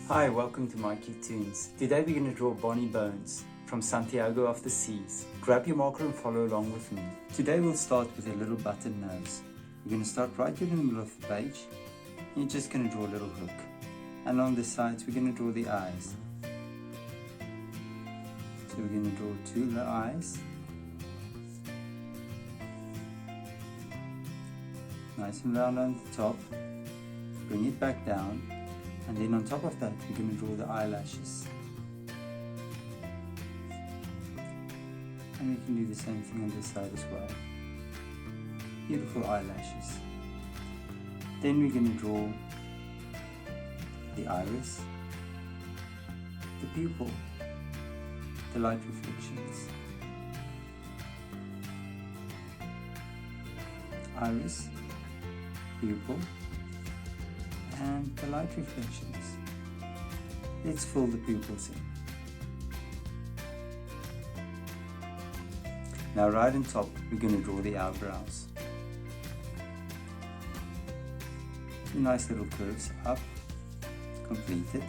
Hi, welcome to Mikey Toons. Today we're going to draw Bonnie Bones from Santiago of the Seas. Grab your marker and follow along with me. Today we'll start with a little button nose. We're going to start right here in the middle of the page. You're just going to draw a little hook. And on the sides we're going to draw the eyes. So we're going to draw two little eyes. Nice and round on the top. Bring it back down. And then on top of that, we're going to draw the eyelashes. And we can do the same thing on this side as well. Beautiful eyelashes. Then we're going to draw the iris, the pupil, the light reflections. Iris, pupil, and the light reflections. Let's fill the pupils in. Now right on top we're going to draw the eyebrows. Two nice little curves up, completed.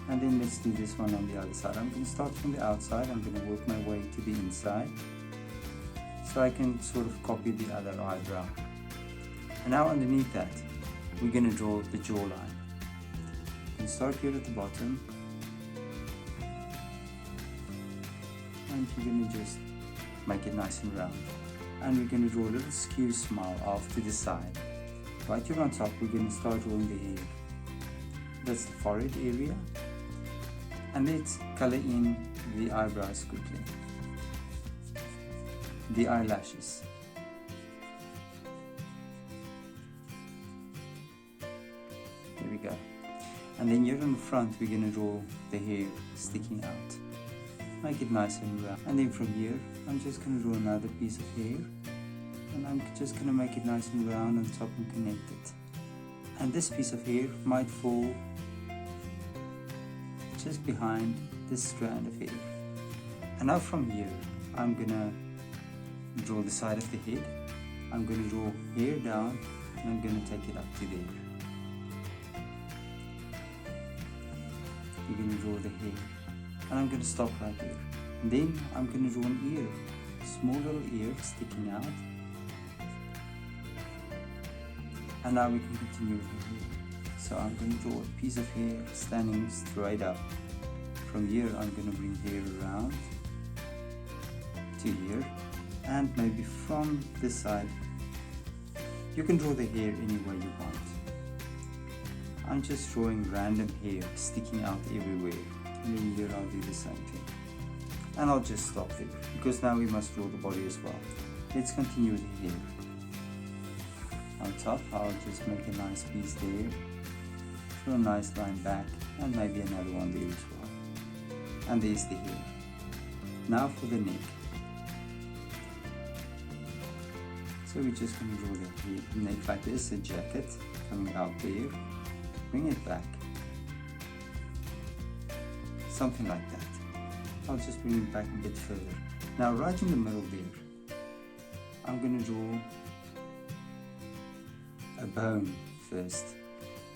And then let's do this one on the other side. I'm going to start from the outside, I'm going to work my way to the inside so I can sort of copy the other eyebrow. And now underneath that we're going to draw the jawline. You start here at the bottom and you're going to just make it nice and round. And we're going to draw a little skew smile off to the side. Right here on top we're going to start drawing the hair. That's the forehead area. And let's color in the eyebrows quickly. The eyelashes. There we go. And then here on the front we're going to draw the hair sticking out. Make it nice and round. And then from here I'm just going to draw another piece of hair. And I'm just going to make it nice and round on top and connect it. And this piece of hair might fall just behind this strand of hair. And now from here I'm going to draw the side of the head. I'm going to draw hair down and I'm going to take it up to there. We're going to draw the hair and I'm going to stop right there. And then I'm going to draw an ear, a small little ear sticking out. And now we can continue with the hair. So I'm going to draw a piece of hair standing straight up. From here I'm going to bring hair around to here, and maybe from this side you can draw the hair any way you want. I'm just drawing random hair sticking out everywhere, and then here I'll do the same thing. And I'll just stop there, because now we must draw the body as well. Let's continue with the hair. On top I'll just make a nice piece there, draw a nice line back, and maybe another one there as well. And there's the hair. Now for the neck. So we're just going to draw the neck like this, a jacket coming out there. Bring it back. Something like that. I'll just bring it back a bit further. Now right in the middle there, I'm going to draw a bone first.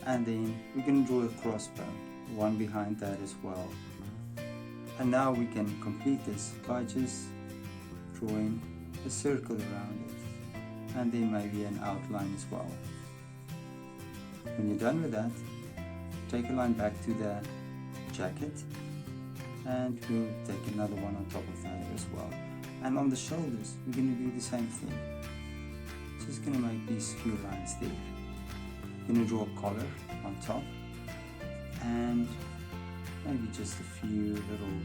And then we're going to draw a crossbone, one behind that as well. And now we can complete this by just drawing a circle around it. And then maybe an outline as well. When you're done with that, take a line back to the jacket and we'll take another one on top of that as well. And on the shoulders, we're going to do the same thing. Just going to make these few lines there. Going to draw a collar on top and maybe just a few little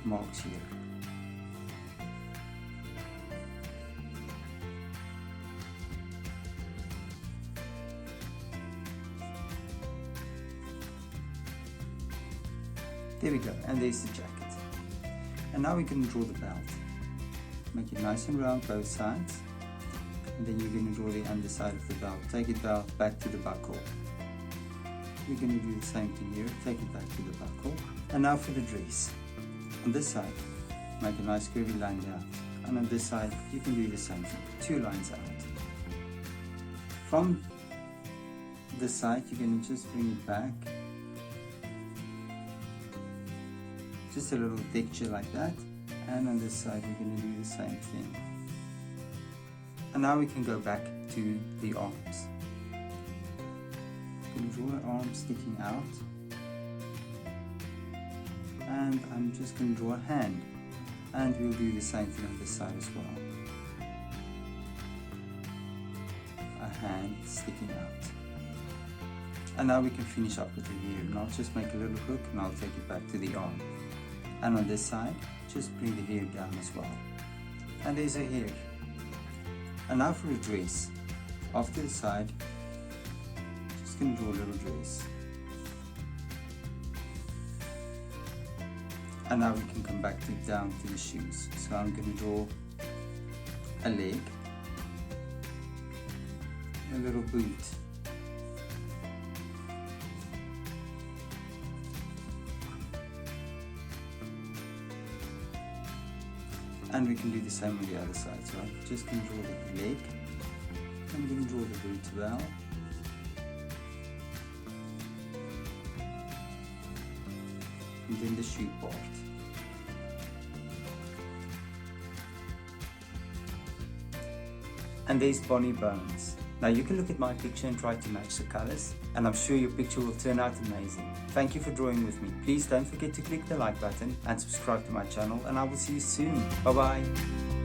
marks here. There we go, and there's the jacket. And now we can draw the belt. Make it nice and round both sides. And then you're going to draw the underside of the belt. Take it back to the buckle. We're going to do the same thing here. Take it back to the buckle. And now for the dress. On this side, make a nice curvy line down. And on this side, you can do the same thing. 2 lines out. From This side, you're going to just bring it back. Just a little texture like that. And on this side, we're going to do the same thing. And now we can go back to the arms. You can draw an arm sticking out. And I'm just going to draw a hand. And we'll do the same thing on this side as well. A hand sticking out. And now we can finish up with the ear. And I'll just make a little hook and I'll take it back to the arm. And on this side, just bring the hair down as well. And there's a hair. And now for a dress. Off to the side, just going to draw a little dress. And now we can come back down to the shoes. So I'm going to draw a leg, a little boot, and we can do the same on the other side. So I'm just going to draw the leg, I'm going to draw the boot as well. And then the shoe part. And there's Bonnie Bones. Now you can look at my picture and try to match the colors, and I'm sure your picture will turn out amazing. Thank you for drawing with me. Please don't forget to click the like button and subscribe to my channel, and I will see you soon. Bye bye.